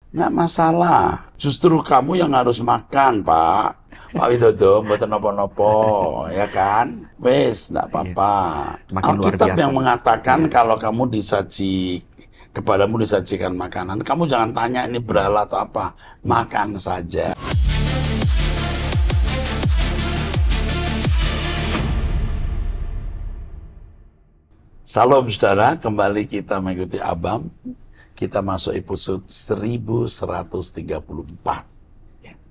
Nggak masalah. Justru kamu yang harus makan, Pak. Pak Widodo, mboten nopo-nopo, ya kan? Wes, nggak Iya. apa-apa. Makin luar Alkitab biasa. yang mengatakan Iya. kalau kamu kepadamu disajikan makanan, kamu jangan tanya ini berhala atau apa. Makan saja. Salam saudara, kembali kita mengikuti Abam. Kita masuk episode 1134.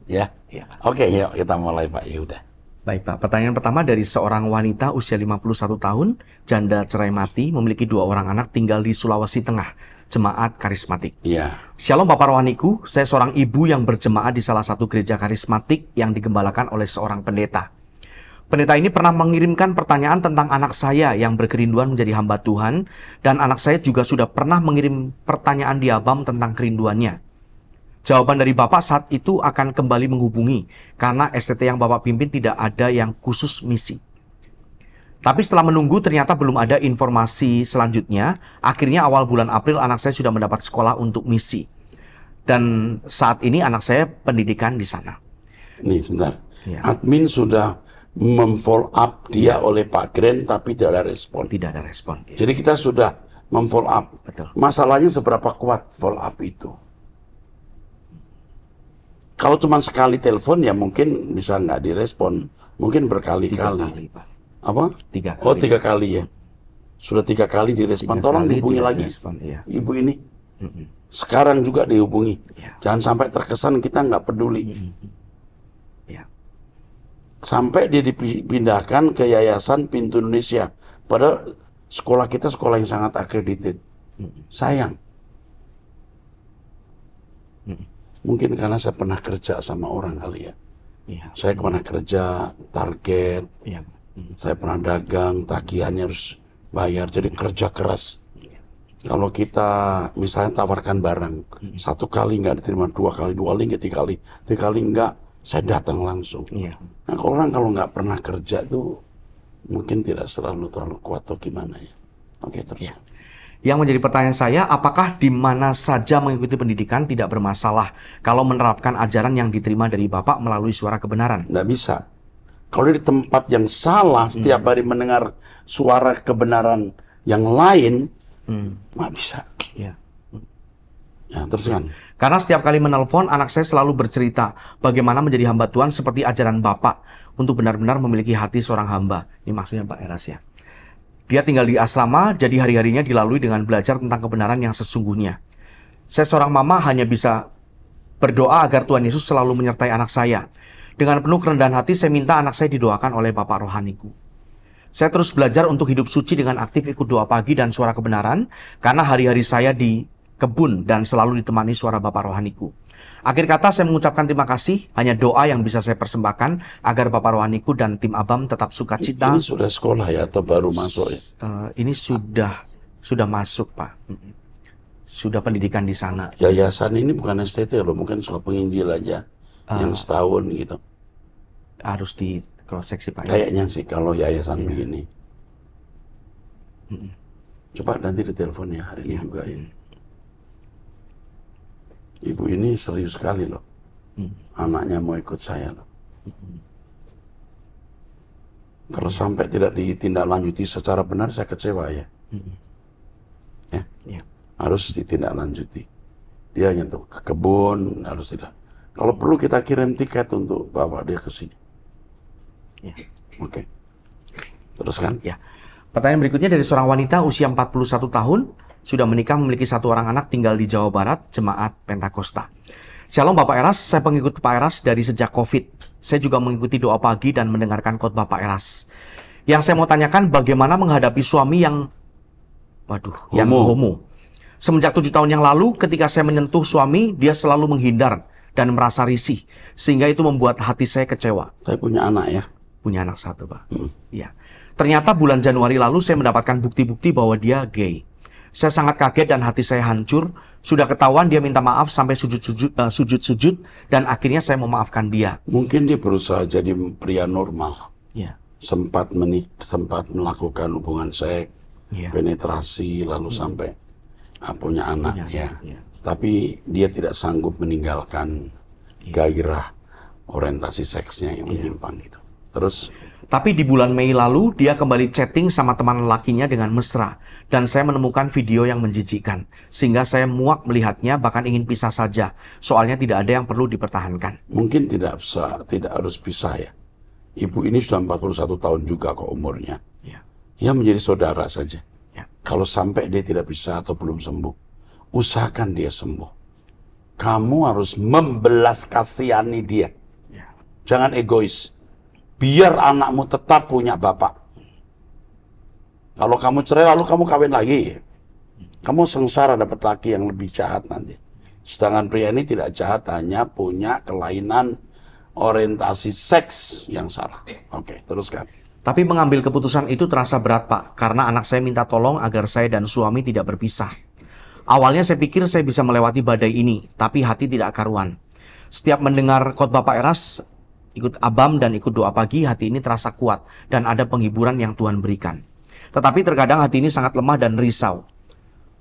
Ya. Ya. Oke, yuk kita mulai Pak Yehuda. Baik Pak, pertanyaan pertama dari seorang wanita usia 51 tahun, janda cerai mati, memiliki 2 orang anak, tinggal di Sulawesi Tengah, jemaat karismatik. Iya. Shalom Bapak Rohaniku, saya seorang ibu yang berjemaat di salah satu gereja karismatik yang digembalakan oleh seorang pendeta. Pendeta ini pernah mengirimkan pertanyaan tentang anak saya yang berkerinduan menjadi hamba Tuhan, dan anak saya juga sudah pernah mengirim pertanyaan di Abam tentang kerinduannya. Jawaban dari Bapak saat itu akan kembali menghubungi, karena STT yang Bapak pimpin tidak ada yang khusus misi. Tapi setelah menunggu ternyata belum ada informasi selanjutnya, akhirnya awal bulan April anak saya sudah mendapat sekolah untuk misi. Dan saat ini anak saya pendidikan di sana. Nih sebentar. Ya. Admin sudah memfollow up dia oleh Pak Gren tapi tidak ada respon. Tidak ada respon. Jadi kita sudah memfollow up. Betul. Masalahnya seberapa kuat follow up itu? Kalau cuma sekali telepon ya mungkin bisa nggak direspon. Mungkin 3 berkali-kali. kali, Pak. Apa? 3 kali. Oh 3 kali ya. Sudah 3 kali direspon. 3 Tolong kali dihubungi tidak lagi. direspon, iya. Ibu ini. Sekarang juga dihubungi. Ya. Jangan sampai terkesan kita nggak peduli. Ya. Sampai dia dipindahkan ke Yayasan Pintu Indonesia. Padahal sekolah kita sekolah yang sangat akredited. Sayang. Mungkin karena saya pernah kerja sama orang kali ya. Iya. Saya pernah kerja target, Iya. saya pernah dagang, tagihannya harus bayar, jadi kerja keras. Kalau kita misalnya tawarkan barang, 1 kali nggak diterima, 2 kali, 2 kali nggak, 3 kali nggak, saya datang langsung. Iya. Nah, orang kalau nggak pernah kerja itu mungkin tidak terlalu kuat atau gimana ya. Oke, terus. Ya. Yang menjadi pertanyaan saya, apakah di mana saja mengikuti pendidikan tidak bermasalah kalau menerapkan ajaran yang diterima dari Bapak melalui suara kebenaran? Nggak bisa. Kalau di tempat yang salah, setiap hari mendengar suara kebenaran yang lain, nggak bisa. Ya. Ya, terus kan. Karena setiap kali menelpon, anak saya selalu bercerita bagaimana menjadi hamba Tuhan seperti ajaran Bapak untuk benar-benar memiliki hati seorang hamba. Ini maksudnya Pak Eras ya. Dia tinggal di asrama, jadi hari-harinya dilalui dengan belajar tentang kebenaran yang sesungguhnya. Saya seorang mama hanya bisa berdoa agar Tuhan Yesus selalu menyertai anak saya. Dengan penuh kerendahan hati, saya minta anak saya didoakan oleh Bapak Rohaniku. Saya terus belajar untuk hidup suci dengan aktif ikut doa pagi dan suara kebenaran, karena hari-hari saya di kebun dan selalu ditemani suara Bapak Rohaniku. Akhir kata saya mengucapkan terima kasih, hanya doa yang bisa saya persembahkan agar Bapak Rohaniku dan tim Abam tetap sukacita. Ini sudah sekolah ya atau baru masuk ya? Ini sudah masuk Pak. Sudah pendidikan di sana. Yayasan ini bukan STT loh, mungkin sekolah penginjil aja. Yang setahun gitu. Harus di cross check sih Pak. Kayaknya sih kalau yayasan begini. Coba nanti ditelepon ya hari ini juga ya. Ibu ini serius sekali loh. Anaknya mau ikut saya loh. Kalau sampai tidak ditindaklanjuti secara benar, saya kecewa ya. Ya. Ya. Harus ditindaklanjuti. Dia hanya untuk ke kebun, harus tidak. Kalau perlu kita kirim tiket untuk bawa dia ke sini. Ya. Oke. Terus kan? Ya. Pertanyaan berikutnya dari seorang wanita usia 41 tahun, sudah menikah, memiliki 1 orang anak, tinggal di Jawa Barat, jemaat Pentakosta. Shalom Bapak Eras, saya pengikut Pak Eras dari sejak COVID. Saya juga mengikuti doa pagi dan mendengarkan khotbah Pak Eras. Yang saya mau tanyakan, bagaimana menghadapi suami yang homo. Semenjak 7 tahun yang lalu, ketika saya menyentuh suami, dia selalu menghindar dan merasa risih, sehingga itu membuat hati saya kecewa. Saya punya anak ya. Punya anak 1 Pak. Ya. Ternyata bulan Januari lalu saya mendapatkan bukti-bukti bahwa dia gay. Saya sangat kaget dan hati saya hancur. Sudah ketahuan dia minta maaf sampai sujud-sujud dan akhirnya saya memaafkan dia. Mungkin dia berusaha jadi pria normal. Ya. Sempat melakukan hubungan seks, Ya. penetrasi, lalu sampai punya anak ya. Tapi dia tidak sanggup meninggalkan gairah orientasi seksnya yang menyimpang itu. Terus Tapi di bulan Mei lalu, dia kembali chatting sama teman lelakinya dengan mesra. Dan saya menemukan video yang menjijikkan. Sehingga saya muak melihatnya, bahkan ingin pisah saja. Soalnya tidak ada yang perlu dipertahankan. mungkin tidak harus pisah ya. Ibu ini sudah 41 tahun juga kok umurnya. Ya. Ya menjadi saudara saja. Ya. Kalau sampai dia tidak bisa atau belum sembuh, usahakan dia sembuh. Kamu harus membelas kasihani dia. Ya. Jangan egois. Biar anakmu tetap punya bapak. Kalau kamu cerai lalu kamu kawin lagi, kamu sengsara dapat laki yang lebih jahat nanti. Sedangkan pria ini tidak jahat, hanya punya kelainan orientasi seks yang salah. Oke, teruskan. Tapi mengambil keputusan itu terasa berat, Pak. Karena anak saya minta tolong agar saya dan suami tidak berpisah. Awalnya saya pikir saya bisa melewati badai ini, tapi hati tidak karuan. Setiap mendengar khotbah Pak Eras, ikut abam dan ikut doa pagi, hati ini terasa kuat dan ada penghiburan yang Tuhan berikan. Tetapi terkadang hati ini sangat lemah dan risau.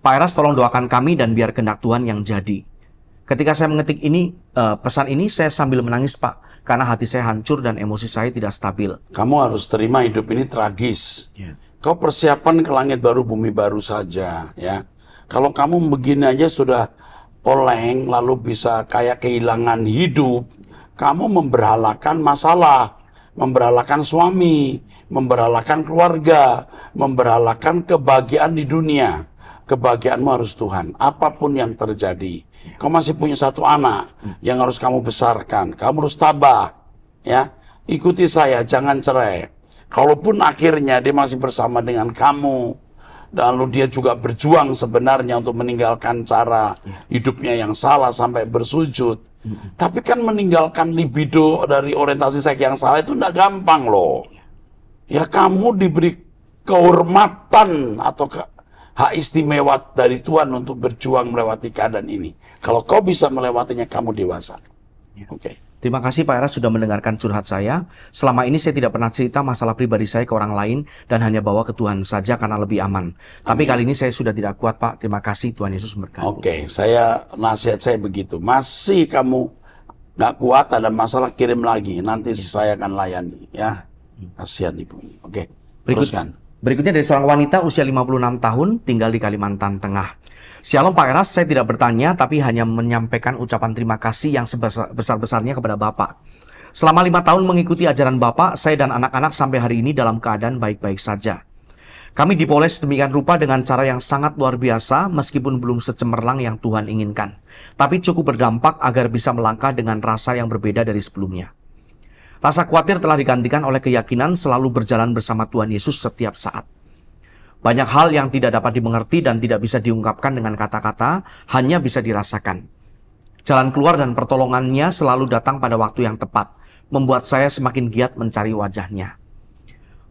Pak Eras, tolong doakan kami dan biar kehendak Tuhan yang jadi. Ketika saya mengetik pesan ini, saya sambil menangis, Pak, karena hati saya hancur dan emosi saya tidak stabil. Kamu harus terima hidup ini tragis. Kau persiapan ke langit baru, bumi baru saja, ya. Kalau kamu begini aja sudah oleng, lalu bisa kayak kehilangan hidup, kamu memberhalakan masalah, memberhalakan suami, memberhalakan keluarga, memberhalakan kebahagiaan di dunia. Kebahagiaanmu harus Tuhan, apapun yang terjadi. Kau masih punya satu anak yang harus kamu besarkan, kamu harus tabah, ya. Ikuti saya, jangan cerai. Kalaupun akhirnya dia masih bersama dengan kamu, lalu dia juga berjuang sebenarnya untuk meninggalkan cara hidupnya yang salah sampai bersujud. Tapi kan meninggalkan libido dari orientasi seks yang salah itu tidak gampang loh. Ya kamu diberi kehormatan atau hak istimewa dari Tuhan untuk berjuang melewati keadaan ini. Kalau kau bisa melewatinya, kamu dewasa. Oke. Terima kasih Pak Eras sudah mendengarkan curhat saya. Selama ini saya tidak pernah cerita masalah pribadi saya ke orang lain dan hanya bawa ke Tuhan saja karena lebih aman. Tapi kali ini saya sudah tidak kuat, Pak. Terima kasih, Tuhan Yesus memberkati. Oke, nasihat saya begitu. Masih kamu nggak kuat, ada masalah, kirim lagi. Nanti saya akan layani, ya. Kasihan ibu ini. Oke, teruskan. Berikutnya dari seorang wanita usia 56 tahun tinggal di Kalimantan Tengah. Shalom Pak Eras, saya tidak bertanya tapi hanya menyampaikan ucapan terima kasih yang sebesar-besarnya kepada Bapak. Selama 5 tahun mengikuti ajaran Bapak, saya dan anak-anak sampai hari ini dalam keadaan baik-baik saja. Kami dipoles demikian rupa dengan cara yang sangat luar biasa meskipun belum secemerlang yang Tuhan inginkan. Tapi cukup berdampak agar bisa melangkah dengan rasa yang berbeda dari sebelumnya. Rasa khawatir telah digantikan oleh keyakinan selalu berjalan bersama Tuhan Yesus setiap saat. Banyak hal yang tidak dapat dimengerti dan tidak bisa diungkapkan dengan kata-kata, hanya bisa dirasakan. Jalan keluar dan pertolongannya selalu datang pada waktu yang tepat, membuat saya semakin giat mencari wajahnya.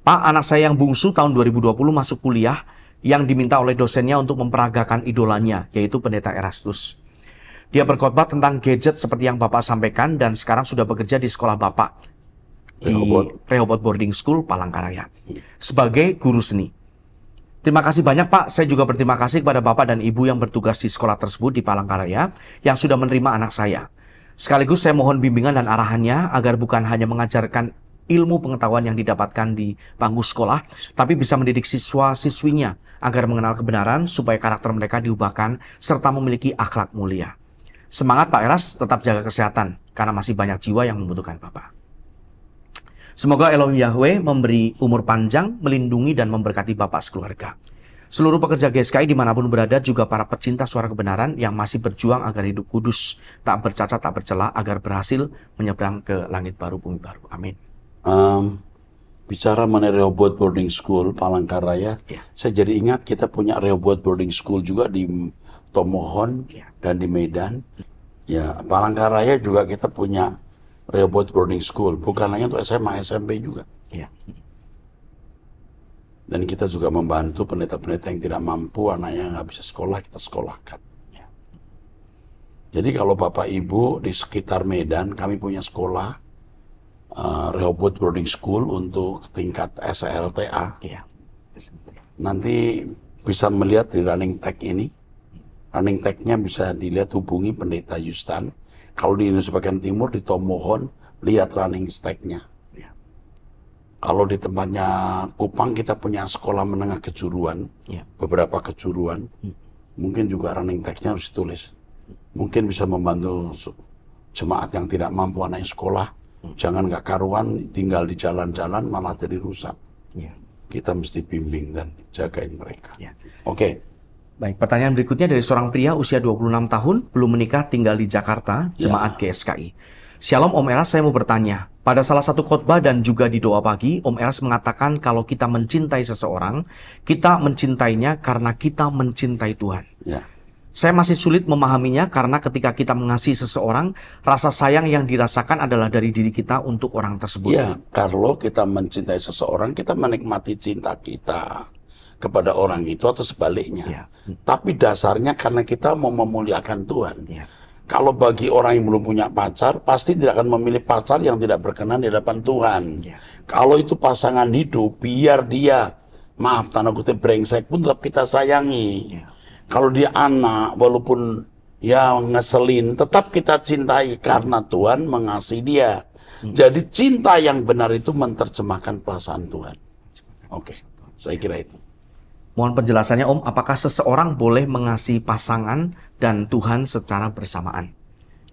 Pak, anak saya yang bungsu tahun 2020 masuk kuliah yang diminta oleh dosennya untuk memperagakan idolanya, yaitu Pendeta Erastus. Dia berkhotbah tentang gadget seperti yang Bapak sampaikan dan sekarang sudah bekerja di sekolah Bapak di Rehoboth Boarding School, Palangkaraya, sebagai guru seni. Terima kasih banyak Pak, saya juga berterima kasih kepada Bapak dan Ibu yang bertugas di sekolah tersebut di Palangkaraya yang sudah menerima anak saya. Sekaligus saya mohon bimbingan dan arahannya agar bukan hanya mengajarkan ilmu pengetahuan yang didapatkan di bangku sekolah, tapi bisa mendidik siswa-siswinya agar mengenal kebenaran supaya karakter mereka diubahkan serta memiliki akhlak mulia. Semangat Pak Eras, tetap jaga kesehatan karena masih banyak jiwa yang membutuhkan Bapak. Semoga Elohim Yahweh memberi umur panjang, melindungi dan memberkati Bapak sekeluarga. Seluruh pekerja GSKI dimanapun berada, juga para pecinta suara kebenaran yang masih berjuang agar hidup kudus, tak bercacat, tak bercela, agar berhasil menyeberang ke langit baru, bumi baru. Amin. Bicara mengenai Rehoboth Boarding School, Palangkaraya, saya jadi ingat kita punya Rehoboth Boarding School juga di Tomohon dan di Medan. Ya, Palangkaraya juga kita punya Rehoboth Boarding School, bukan hanya untuk SMA, SMP juga. Dan kita juga membantu pendeta-pendeta yang tidak mampu, anaknya nggak bisa sekolah, kita sekolahkan. Jadi kalau Bapak Ibu di sekitar Medan, kami punya sekolah Rehoboth Boarding School untuk tingkat SLTA. Nanti bisa melihat di running tag ini, running tag-nya bisa dilihat, hubungi Pendeta Yustan. Kalau di Indonesia bagian timur, di Tomohon, lihat running tag-nya. Ya. Kalau di tempatnya Kupang, kita punya sekolah menengah kejuruan, Ya. beberapa kejuruan. Mungkin juga running tag-nya harus ditulis. Mungkin bisa membantu jemaat yang tidak mampu anak sekolah. Jangan nggak karuan, tinggal di jalan-jalan malah jadi rusak. Ya. Kita mesti bimbing dan jagain mereka. Ya. Oke. Baik, pertanyaan berikutnya dari seorang pria usia 26 tahun, belum menikah, tinggal di Jakarta, jemaat GSKI. Shalom Om Eras, saya mau bertanya. Pada salah satu khotbah dan juga di doa pagi, Om Eras mengatakan kalau kita mencintai seseorang, kita mencintainya karena kita mencintai Tuhan. Ya. Saya masih sulit memahaminya karena ketika kita mengasihi seseorang, rasa sayang yang dirasakan adalah dari diri kita untuk orang tersebut. Ya, kalau kita mencintai seseorang, kita menikmati cinta kita kepada orang itu atau sebaliknya. Ya. Tapi dasarnya karena kita mau memuliakan Tuhan. Ya. Kalau bagi orang yang belum punya pacar, pasti tidak akan memilih pacar yang tidak berkenan di hadapan Tuhan. Ya. Kalau itu pasangan hidup, biar dia, maaf tanda kutip brengsek pun tetap kita sayangi. Ya. Kalau dia anak, walaupun ya ngeselin, tetap kita cintai karena Tuhan mengasihi dia. Jadi cinta yang benar itu menerjemahkan perasaan Tuhan. Oke, saya kira itu. Mohon penjelasannya Om, apakah seseorang boleh mengasihi pasangan dan Tuhan secara bersamaan?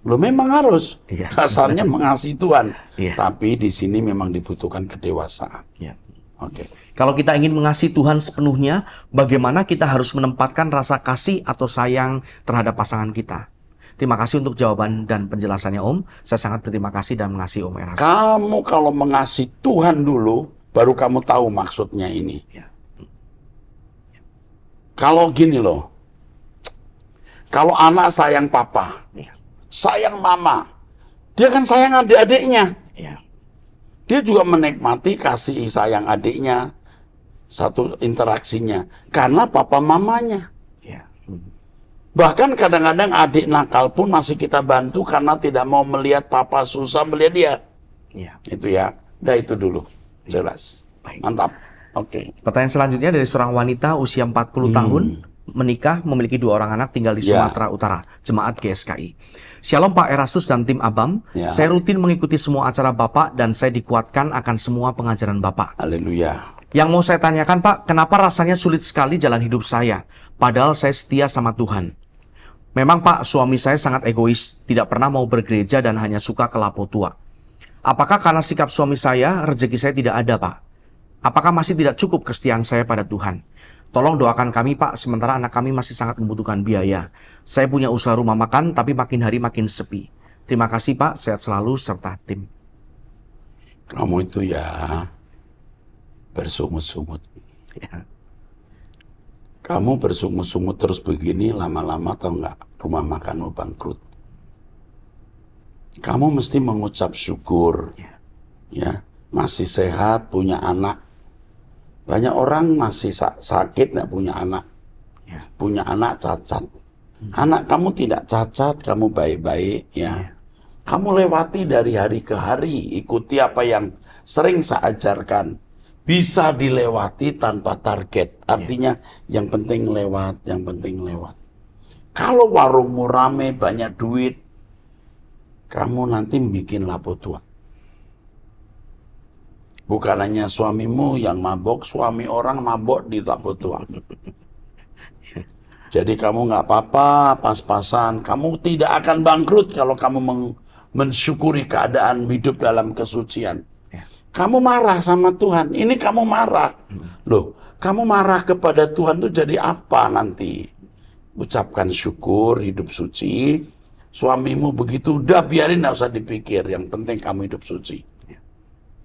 Lo memang harus. Iya. Dasarnya mengasihi Tuhan. Iya. Tapi di sini memang dibutuhkan kedewasaan. Ya. Oke. Kalau kita ingin mengasihi Tuhan sepenuhnya, bagaimana kita harus menempatkan rasa kasih atau sayang terhadap pasangan kita? Terima kasih untuk jawaban dan penjelasannya Om. Saya sangat berterima kasih dan mengasihi Om Eras. Kamu kalau mengasihi Tuhan dulu, baru kamu tahu maksudnya ini. Ya. Kalau gini loh, kalau anak sayang papa, Ya. sayang mama, dia kan sayang adik-adiknya. Ya. Dia juga menikmati kasih sayang adiknya, satu interaksinya, karena papa mamanya. Ya. Bahkan kadang-kadang adik nakal pun masih kita bantu karena tidak mau melihat papa susah melihat dia. Ya. Itu ya, udah itu dulu, jelas. Baik. Mantap, oke. Pertanyaan selanjutnya dari seorang wanita usia 40 tahun, menikah, memiliki 2 orang anak, tinggal di Ya. Sumatera Utara, jemaat GSKI. Shalom Pak Erastus dan tim Abam, Ya. saya rutin mengikuti semua acara Bapak dan saya dikuatkan akan semua pengajaran Bapak. Haleluya. Yang mau saya tanyakan Pak, kenapa rasanya sulit sekali jalan hidup saya, padahal saya setia sama Tuhan? Memang Pak, suami saya sangat egois, tidak pernah mau bergereja dan hanya suka ke lapo tua. Apakah karena sikap suami saya, rezeki saya tidak ada Pak? Apakah masih tidak cukup kesetiaan saya pada Tuhan? Tolong doakan kami Pak, sementara anak kami masih sangat membutuhkan biaya. Saya punya usaha rumah makan, tapi makin hari makin sepi. Terima kasih Pak, sehat selalu serta tim. Kamu itu ya bersungut-sungut. Ya. Kamu bersungut-sungut terus begini, lama-lama tau nggak rumah makanmu bangkrut. Kamu mesti mengucap syukur, ya masih sehat, punya anak. Banyak orang masih sakit nggak punya anak, punya anak cacat. Anak kamu tidak cacat, kamu baik-baik, ya. Kamu lewati dari hari ke hari, ikuti apa yang sering saya ajarkan. Bisa dilewati tanpa target. Artinya yang penting lewat, yang penting lewat. Kalau warungmu rame, banyak duit, kamu nanti bikin lapo tua. Bukan hanya suamimu yang mabok, suami orang mabok di lapo tua. Jadi kamu nggak apa-apa, pas-pasan. Kamu tidak akan bangkrut kalau kamu mensyukuri keadaan hidup dalam kesucian. Kamu marah sama Tuhan, ini kamu marah. Loh, kamu marah kepada Tuhan itu jadi apa nanti? Ucapkan syukur, hidup suci. Suamimu begitu, udah biarin, nggak usah dipikir. Yang penting kamu hidup suci.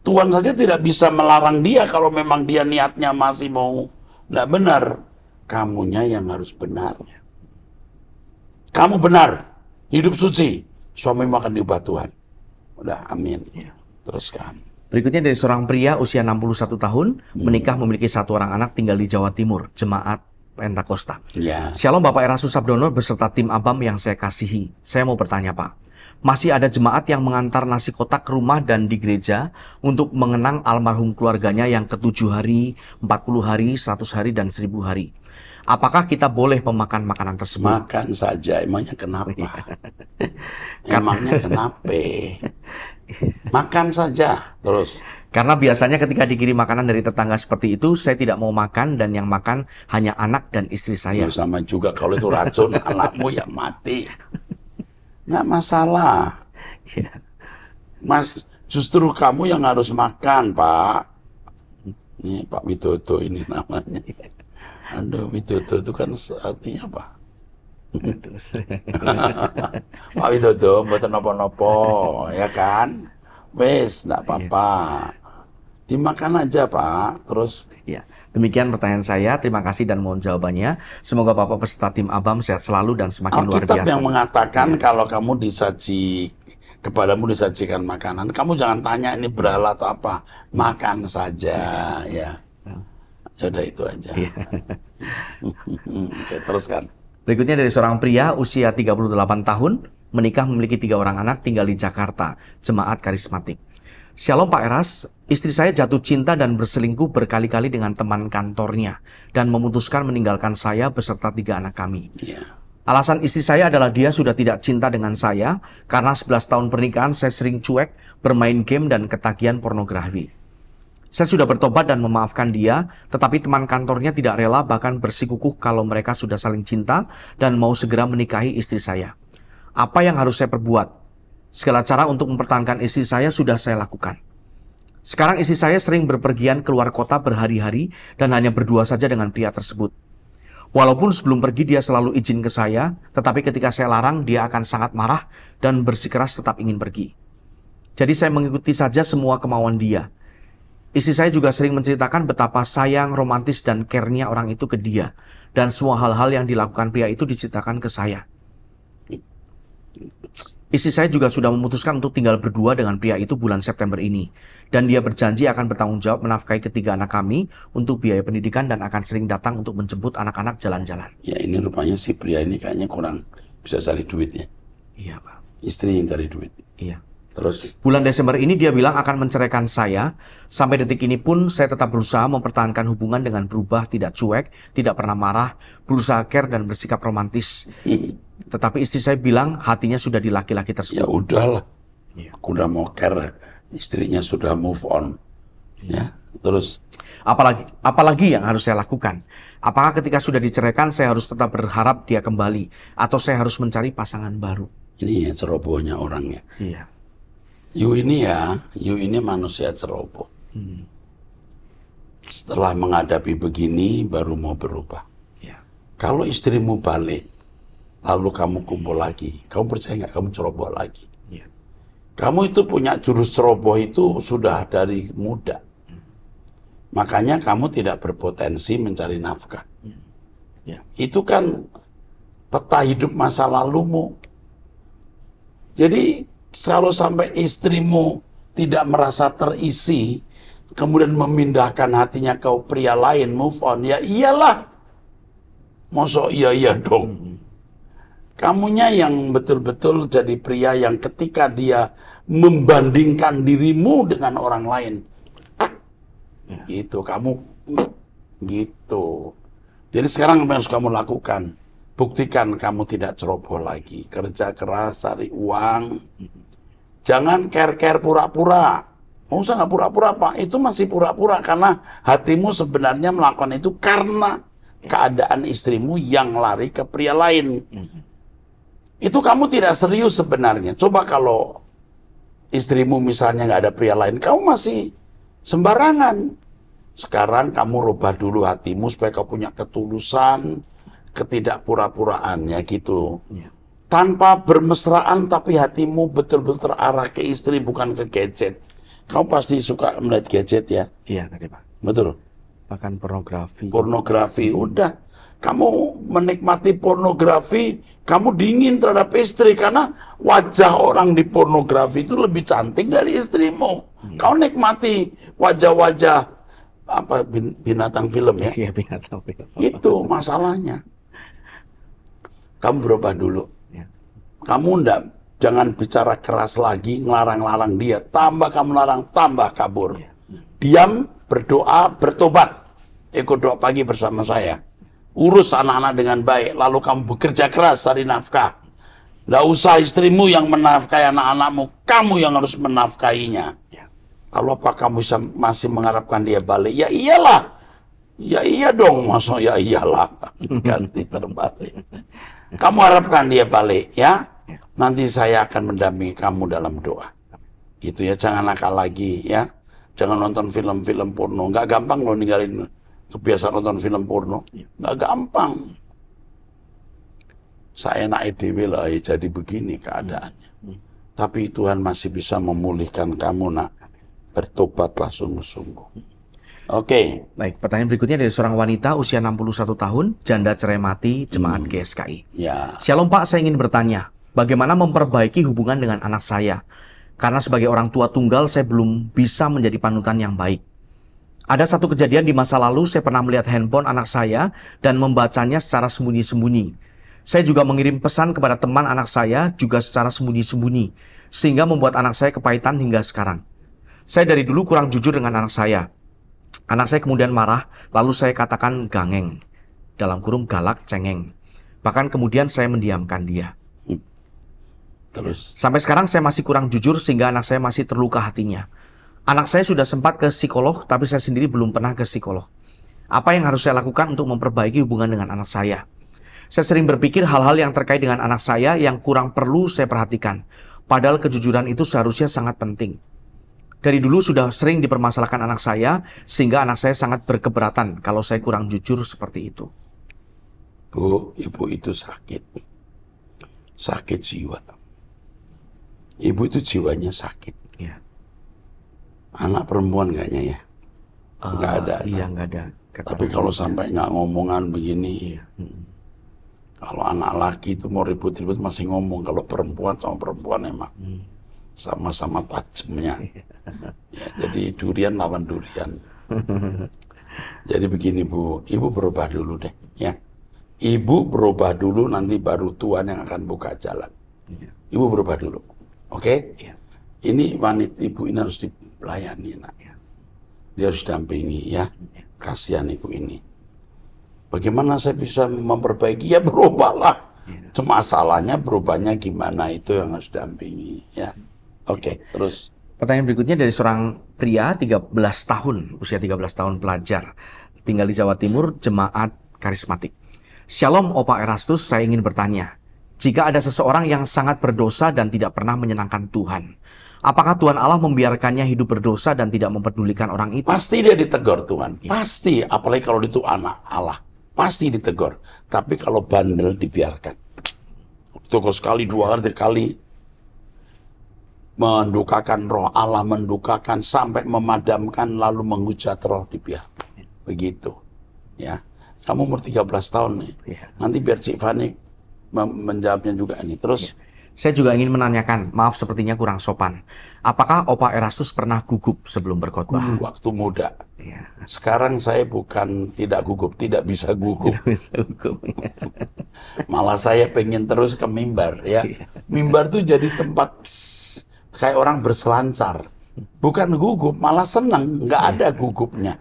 Tuhan saja tidak bisa melarang dia kalau memang dia niatnya masih mau nggak benar. Kamunya yang harus benar. Kamu benar, hidup suci, suamimu akan diubah Tuhan. Udah, amin. Teruskan. Berikutnya dari seorang pria usia 61 tahun, menikah, memiliki 1 orang anak, tinggal di Jawa Timur, jemaat Pentakosta. Ya. Shalom Bapak Erastus Sabdono beserta tim Abam yang saya kasihi. Saya mau bertanya Pak, masih ada jemaat yang mengantar nasi kotak ke rumah dan di gereja untuk mengenang almarhum keluarganya yang ke-7 hari, 40 hari, 100 hari, dan 1000 hari. Apakah kita boleh memakan makanan tersebut? Makan saja, emangnya kenapa? Emangnya kenapa? Makan saja, terus. Karena biasanya ketika dikirim makanan dari tetangga seperti itu, saya tidak mau makan dan yang makan hanya anak dan istri saya. Ya, sama juga kalau itu racun, anakmu yang mati. Nggak masalah. Ya. Mas, justru kamu yang harus makan, Pak. Ini Pak Widodo ini namanya. Aduh, Widodo itu kan artinya apa? Pak Widodo, mboten nopo-nopo, ya kan? Wes, nggak apa-apa. Dimakan aja, Pak. Terus, Ya, demikian pertanyaan saya. Terima kasih dan mohon jawabannya. Semoga Bapak peserta tim Abam sehat selalu dan semakin luar Alkitab biasa. yang mengatakan kalau kamu kepadamu disajikan makanan, kamu jangan tanya ini berhala atau apa. Makan saja, ya. Ya udah itu aja. Oke, teruskan. Berikutnya dari seorang pria usia 38 tahun, menikah memiliki 3 orang anak tinggal di Jakarta, jemaat karismatik. Shalom Pak Eras, istri saya jatuh cinta dan berselingkuh berkali-kali dengan teman kantornya dan memutuskan meninggalkan saya beserta 3 anak kami. Ya. Alasan istri saya adalah dia sudah tidak cinta dengan saya karena 11 tahun pernikahan saya sering cuek, bermain game dan ketagihan pornografi. Saya sudah bertobat dan memaafkan dia, tetapi teman kantornya tidak rela bahkan bersikukuh kalau mereka sudah saling cinta dan mau segera menikahi istri saya. Apa yang harus saya perbuat? Segala cara untuk mempertahankan istri saya sudah saya lakukan. Sekarang istri saya sering berpergian keluar kota berhari-hari dan hanya berdua saja dengan pria tersebut. Walaupun sebelum pergi dia selalu izin ke saya, tetapi ketika saya larang dia akan sangat marah dan bersikeras tetap ingin pergi. Jadi saya mengikuti saja semua kemauan dia. Istri saya juga sering menceritakan betapa sayang, romantis, dan care-nya orang itu ke dia. Dan semua hal-hal yang dilakukan pria itu diceritakan ke saya. Istri saya juga sudah memutuskan untuk tinggal berdua dengan pria itu bulan September ini. Dan dia berjanji akan bertanggung jawab menafkahi ketiga anak kami untuk biaya pendidikan dan akan sering datang untuk menjemput anak-anak jalan-jalan. Ya ini rupanya si pria ini kayaknya kurang bisa cari duitnya. Iya Pak. Istri yang cari duit. Iya. Terus? Bulan Desember ini dia bilang akan menceraikan saya. Sampai detik ini pun saya tetap berusaha mempertahankan hubungan dengan berubah, tidak cuek, tidak pernah marah, berusaha care dan bersikap romantis. Tetapi istri saya bilang hatinya sudah di laki-laki tersebut. Ya udahlah. Iya. Aku udah mau care, istrinya sudah move on. Ya, terus? Apalagi yang harus saya lakukan? Apakah ketika sudah diceraikan saya harus tetap berharap dia kembali? Atau saya harus mencari pasangan baru? Ini ya cerobohnya orangnya. Iya. You ini manusia ceroboh. Setelah menghadapi begini, baru mau berubah. Iya. Kalau istrimu balik, lalu kamu kumpul lagi, kamu percaya nggak kamu ceroboh lagi? Iya. Kamu itu punya jurus ceroboh itu sudah dari muda. Makanya kamu tidak berpotensi mencari nafkah. Iya. Itu kan peta hidup masa lalumu. Jadi kalau sampai istrimu tidak merasa terisi, kemudian memindahkan hatinya ke pria lain, move on, ya iyalah. Masa iya dong. Kamunya yang betul-betul jadi pria yang ketika dia membandingkan dirimu dengan orang lain, gitu, kamu gitu. Jadi sekarang apa yang harus kamu lakukan? Buktikan kamu tidak ceroboh lagi. Kerja keras, cari uang. Jangan care-care pura-pura. Mau usah nggak pura-pura, Pak? Itu masih pura-pura karena hatimu sebenarnya melakukan itu karena keadaan istrimu yang lari ke pria lain. Itu kamu tidak serius sebenarnya. Coba kalau istrimu misalnya nggak ada pria lain, kamu masih sembarangan. Sekarang kamu rubah dulu hatimu supaya kau punya ketulusan, ketidakpura-puraannya gitu. Tanpa bermesraan tapi hatimu betul-betul terarah ke istri bukan ke gadget. Kamu pasti suka melihat gadget ya? Iya tadi Pak. Betul. Bahkan pornografi. Pornografi, udah. Kamu menikmati pornografi, kamu dingin terhadap istri karena wajah orang di pornografi itu lebih cantik dari istrimu. Kau nikmati wajah-wajah apa binatang film ya? Iya binatang film. Itu masalahnya. Kamu berubah dulu. Kamu jangan bicara keras lagi, ngelarang-larang dia. Tambah kamu larang, tambah kabur. Diam, berdoa, bertobat. Ikut doa pagi bersama saya. urus anak-anak dengan baik, lalu kamu bekerja keras cari nafkah. Nggak usah istrimu yang menafkahi anak-anakmu, kamu yang harus menafkahinya. Lalu apa kamu masih mengharapkan dia balik? Ya iyalah. Ya iya dong, masa ya iyalah. Ganti terbalik. Kamu harapkan dia balik, ya. Nanti saya akan mendampingi kamu dalam doa. Gitu ya, jangan nakal lagi, ya. Jangan nonton film-film porno. Nggak gampang loh ninggalin kebiasaan nonton film porno. Nggak gampang. Saya naik dewe lah, jadi begini keadaannya. Tapi Tuhan masih bisa memulihkan kamu, nak. Bertobatlah sungguh-sungguh. Oke. Baik, pertanyaan berikutnya dari seorang wanita usia 61 tahun, janda cerai mati, jemaat GSKI. Ya. Shalom Pak, saya ingin bertanya, bagaimana memperbaiki hubungan dengan anak saya? Karena sebagai orang tua tunggal, saya belum bisa menjadi panutan yang baik. Ada satu kejadian di masa lalu, saya pernah melihat handphone anak saya dan membacanya secara sembunyi-sembunyi. Saya juga mengirim pesan kepada teman anak saya juga secara sembunyi-sembunyi, sehingga membuat anak saya kepahitan hingga sekarang. Saya dari dulu kurang jujur dengan anak saya. Anak saya kemudian marah, lalu saya katakan gangeng, dalam kurung galak, cengeng. Bahkan kemudian saya mendiamkan dia. Terus? Sampai sekarang saya masih kurang jujur sehingga anak saya masih terluka hatinya. Anak saya sudah sempat ke psikolog, tapi saya sendiri belum pernah ke psikolog. Apa yang harus saya lakukan untuk memperbaiki hubungan dengan anak saya? Saya sering berpikir hal-hal yang terkait dengan anak saya yang kurang perlu saya perhatikan. Padahal kejujuran itu seharusnya sangat penting. Dari dulu sudah sering dipermasalahkan anak saya, sehingga anak saya sangat berkeberatan kalau saya kurang jujur seperti itu. Bu, ibu itu sakit. Sakit jiwa. Ibu itu jiwanya sakit. Ya. Anak perempuan kayaknya ya. Nggak ada. Iya, nggak ada. Tapi kalau sampai nggak ngomongan begini. Kalau anak laki itu mau ribut-ribut masih ngomong. Kalau perempuan sama perempuan emang sama-sama tajamnya. Ya, jadi durian lawan durian. Jadi begini Bu, Ibu berubah dulu deh, ya. Ibu berubah dulu, nanti baru Tuhan yang akan buka jalan. Ibu berubah dulu, oke? Ini wanita ibu ini harus dilayani, nak. Dia harus dampingi, ya. Kasihan ibu ini. Bagaimana saya bisa memperbaiki? Ya berubahlah. Cuma masalahnya berubahnya gimana, itu yang harus dampingi, ya. Oke, terus. Pertanyaan berikutnya dari seorang pria 13 tahun, usia 13 tahun pelajar, tinggal di Jawa Timur, jemaat karismatik. Shalom Opa Erastus, saya ingin bertanya, jika ada seseorang yang sangat berdosa dan tidak pernah menyenangkan Tuhan, apakah Tuhan Allah membiarkannya hidup berdosa dan tidak mempedulikan orang itu? Pasti dia ditegur Tuhan, pasti, apalagi kalau itu anak Allah, pasti ditegur. Tapi kalau bandel dibiarkan. Tegur sekali, dua kali, tiga kali, mendukakan roh Allah, mendukakan sampai memadamkan, lalu menghujat roh dibiarkan. Begitu. Ya. Kamu umur 13 tahun nih. Nanti biar Cik Fani menjawabnya juga ini. Terus. Saya juga ingin menanyakan, maaf sepertinya kurang sopan. Apakah Opa Erastus pernah gugup sebelum berkhotbah? Dulu waktu muda. Sekarang saya bukan tidak gugup, tidak bisa gugup. Malah saya pengen terus ke mimbar, ya. Mimbar tuh jadi tempat kayak orang berselancar. Bukan gugup, malah senang. Nggak ada gugupnya.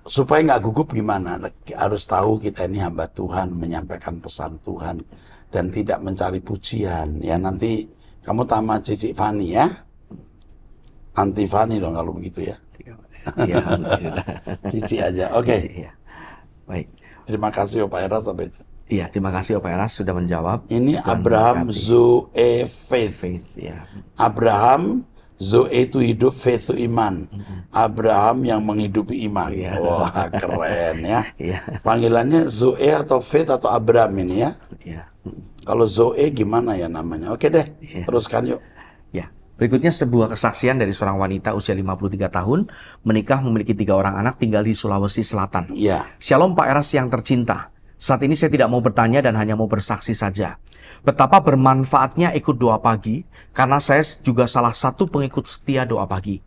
Supaya nggak gugup gimana? Harus tahu kita ini hamba Tuhan, menyampaikan pesan Tuhan. Dan tidak mencari pujian. Ya nanti kamu tama Cici Fani ya. Anti Fani dong kalau begitu ya. Ya, Cici aja. Oke. Ya. Baik. Terima kasih Pak Eras. Iya, terima kasih Pak Eras sudah menjawab. Ini Abraham Zoe Faith. Ya. Abraham Zoe itu hidup, Faith itu iman. Abraham yang menghidupi iman. Wah keren ya. Panggilannya Zoe atau Faith atau Abraham ini ya. Kalau Zoe gimana ya namanya? Oke deh, teruskan yuk. Ya. Berikutnya sebuah kesaksian dari seorang wanita usia 53 tahun, menikah memiliki 3 orang anak tinggal di Sulawesi Selatan. Ya. Shalom Pak Eras yang tercinta. Saat ini saya tidak mau bertanya dan hanya mau bersaksi saja. Betapa bermanfaatnya ikut doa pagi, karena saya juga salah satu pengikut setia doa pagi.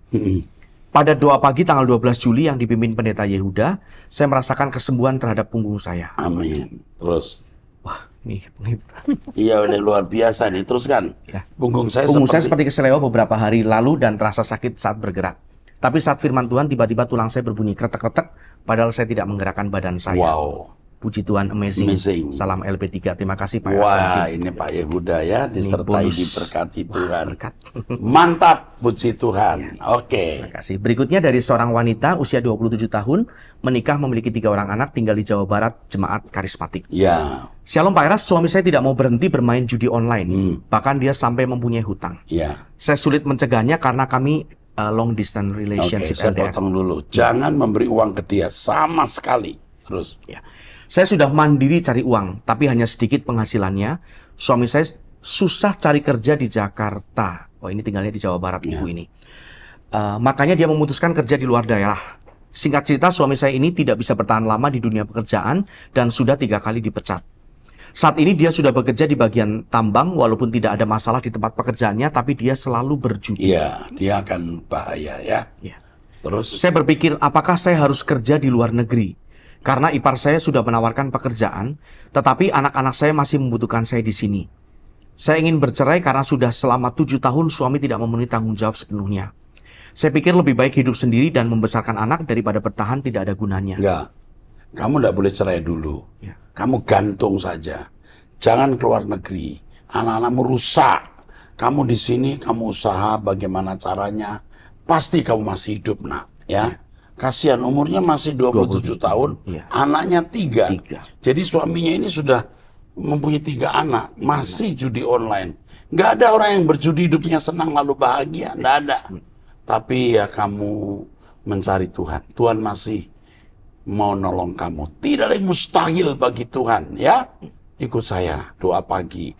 Pada doa pagi tanggal 12 Juli yang dipimpin Pendeta Yehuda, saya merasakan kesembuhan terhadap punggung saya. Amin. Terus. Wah, ini penghiburan. Iya, udah luar biasa nih. Terus kan, punggung saya seperti keseleo beberapa hari lalu dan terasa sakit saat bergerak. Tapi saat firman Tuhan, tiba-tiba tulang saya berbunyi kretek-kretek, padahal saya tidak menggerakkan badan saya. Wow. Puji Tuhan, amazing. Amazing. Salam LP3. Terima kasih Pak Eras. Wah, ini Pak Yehuda ya, disertai bonus. diberkati Tuhan. Berkat. Mantap, puji Tuhan. Oke. Terima kasih. Berikutnya dari seorang wanita usia 27 tahun, menikah memiliki 3 orang anak, tinggal di Jawa Barat, jemaat karismatik. Ya, Shalom Pak Eras, suami saya tidak mau berhenti bermain judi online. Bahkan dia sampai mempunyai hutang. ya. Saya sulit mencegahnya karena kami long distance Oke, relationship saya LDR. potong dulu. Jangan memberi uang ke dia sama sekali. Terus. Ya. Saya sudah mandiri cari uang, tapi hanya sedikit penghasilannya. Suami saya susah cari kerja di Jakarta. Oh, ini tinggalnya di Jawa Barat, ibu ini. Makanya dia memutuskan kerja di luar daerah. Singkat cerita, suami saya ini tidak bisa bertahan lama di dunia pekerjaan dan sudah 3 kali dipecat. Saat ini dia sudah bekerja di bagian tambang, walaupun tidak ada masalah di tempat pekerjaannya, tapi dia selalu berjudi. Iya, dia akan bahaya ya. Ya. Terus. Saya berpikir, apakah saya harus kerja di luar negeri? Karena ipar saya sudah menawarkan pekerjaan, tetapi anak-anak saya masih membutuhkan saya di sini. Saya ingin bercerai karena sudah selama 7 tahun suami tidak memenuhi tanggung jawab sepenuhnya. Saya pikir lebih baik hidup sendiri dan membesarkan anak daripada bertahan tidak ada gunanya. Enggak. Kamu enggak boleh cerai dulu. Ya. Kamu gantung saja. Jangan keluar negeri. Anak-anakmu rusak. Kamu di sini, kamu usaha bagaimana caranya. Pasti kamu masih hidup, nak. Ya. Kasihan umurnya masih 27 tahun. Ya. Anaknya 3. 3. Jadi suaminya ini sudah mempunyai 3 anak. Masih judi online. Nggak ada orang yang berjudi hidupnya senang lalu bahagia. Nggak ada. Tapi ya kamu mencari Tuhan. Tuhan masih mau nolong kamu. Tidak ada yang mustahil bagi Tuhan. Ya, ikut saya doa pagi.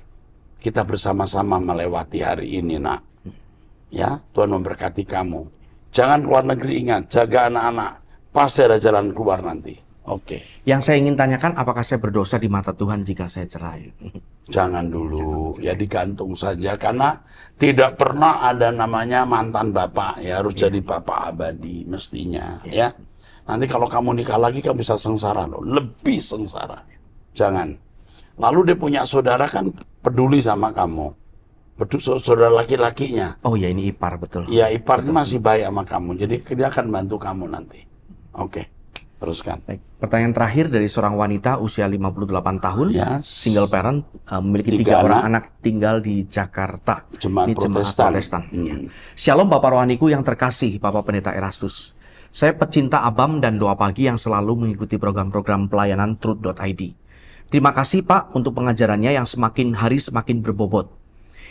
Kita bersama-sama melewati hari ini, nak. Ya, Tuhan memberkati kamu. Jangan keluar negeri, ingat. Jaga anak-anak. Pasti ada jalan keluar nanti. Oke. Yang saya ingin tanyakan, apakah saya berdosa di mata Tuhan jika saya cerai? Jangan dulu. Ya digantung saja. Karena tidak pernah ada namanya mantan bapak. Ya harus jadi bapak abadi mestinya. Ya. Nanti kalau kamu nikah lagi, kamu bisa sengsara loh. Lebih sengsara. Jangan. Lalu dia punya saudara kan peduli sama kamu. Saudara laki-lakinya. Oh ya, ini ipar, betul. Ya iparnya masih baik sama kamu. Jadi dia akan bantu kamu nanti. Oke. Teruskan. Baik. Pertanyaan terakhir dari seorang wanita usia 58 tahun. Ya. Single parent, memiliki 3 3 orang anak tinggal di Jakarta. Jemaat Ini Protestan. Ya. Shalom Bapak Rohaniku yang terkasih, Bapak Pendeta Erastus. Saya pecinta Abam dan doa pagi yang selalu mengikuti program-program pelayanan Truth.id. Terima kasih Pak untuk pengajarannya yang semakin hari semakin berbobot.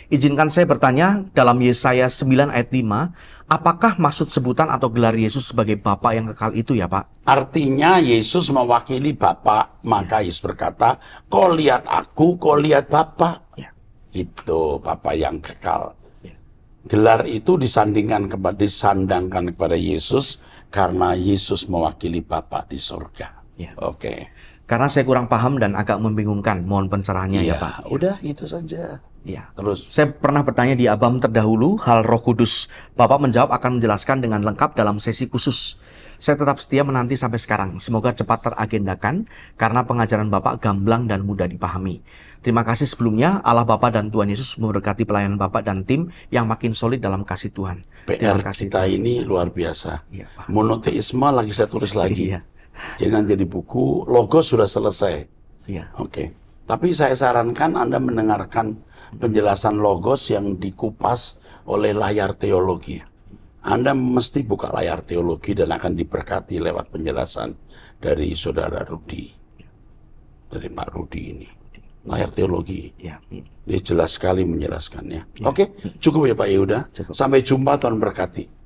Izinkan saya bertanya, dalam Yesaya 9 ayat 5, apakah maksud sebutan atau gelar Yesus sebagai Bapa yang kekal itu ya Pak? Artinya Yesus mewakili Bapa, maka Yesus berkata, kau lihat aku, kau lihat Bapa. Ya. Itu Bapa yang kekal. Ya. Gelar itu disandangkan kepada Yesus karena Yesus mewakili Bapa di surga. Ya. Oke. Karena saya kurang paham dan agak membingungkan, mohon pencerahannya ya Pak. Udah itu saja. Ya. Terus. Saya pernah bertanya di Abam terdahulu hal Roh Kudus. Bapak menjawab akan menjelaskan dengan lengkap dalam sesi khusus. Saya tetap setia menanti sampai sekarang. Semoga cepat teragendakan karena pengajaran Bapak gamblang dan mudah dipahami. Terima kasih sebelumnya. Allah Bapa dan Tuhan Yesus memberkati pelayanan Bapak dan tim yang makin solid dalam kasih Tuhan. PR kita ini luar biasa. Iya, Pak. Monoteisme lagi saya tulis lagi. Iya. Jadi nanti di buku Logos sudah selesai. Iya. Oke. Tapi saya sarankan Anda mendengarkan penjelasan Logos yang dikupas oleh layar teologi. Anda mesti buka layar teologi dan akan diberkati lewat penjelasan dari Saudara Rudi. Dari Pak Rudi ini. Layar teologi. Ya. Dia jelas sekali menjelaskannya. Oke, cukup ya Pak Yehuda. Sampai jumpa, Tuhan berkati.